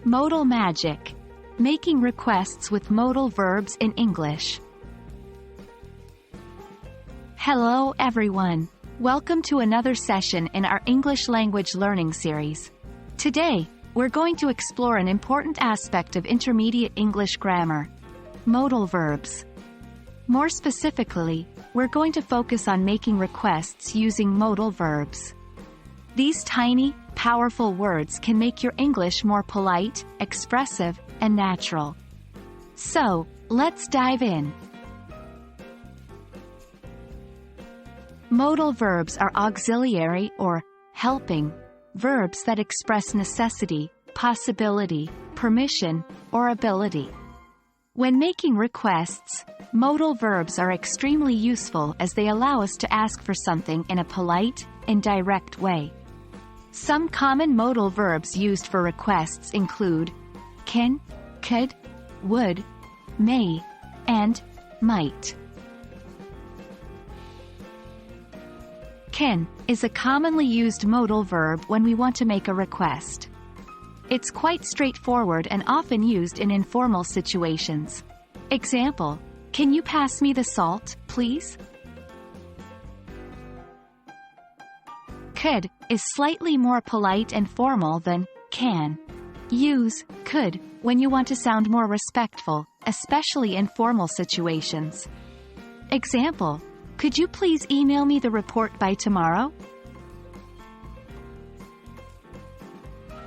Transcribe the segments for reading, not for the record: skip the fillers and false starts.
Modal Magic. Making requests with modal verbs in English. Hello everyone. Welcome to another session in our English language learning series. Today, we're going to explore an important aspect of intermediate English grammar: modal verbs. More specifically, we're going to focus on making requests using modal verbs. These tiny, powerful words can make your English more polite, expressive, and natural. So, let's dive in. Modal verbs are auxiliary or helping verbs that express necessity, possibility, permission, or ability. When making requests, modal verbs are extremely useful as they allow us to ask for something in a polite, indirect way. Some common modal verbs used for requests include can, could, would, may, and might. Can is a commonly used modal verb when we want to make a request. It's quite straightforward and often used in informal situations. Example: can you pass me the salt, please? Could is slightly more polite and formal than can. Use could when you want to sound more respectful, especially in formal situations. Example: could you please email me the report by tomorrow?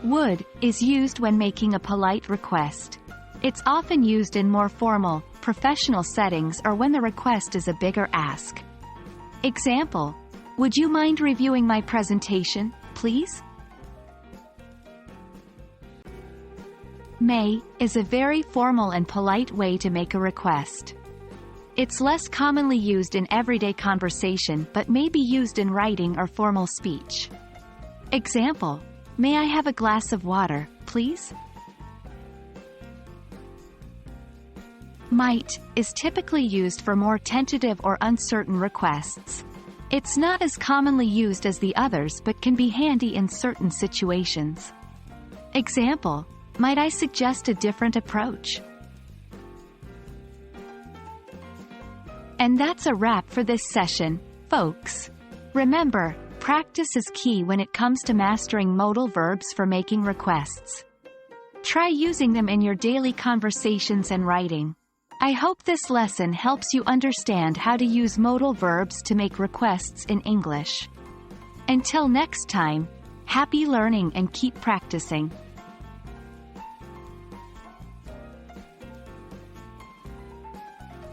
Would is used when making a polite request. It's often used in more formal, professional settings or when the request is a bigger ask. Example: would you mind reviewing my presentation, please? May is a very formal and polite way to make a request. It's less commonly used in everyday conversation but may be used in writing or formal speech. Example: may I have a glass of water, please? Might is typically used for more tentative or uncertain requests. It's not as commonly used as the others but can be handy in certain situations. Example: might I suggest a different approach? And that's a wrap for this session, folks. Remember, practice is key when it comes to mastering modal verbs for making requests. Try using them in your daily conversations and writing. I hope this lesson helps you understand how to use modal verbs to make requests in English. Until next time, happy learning and keep practicing.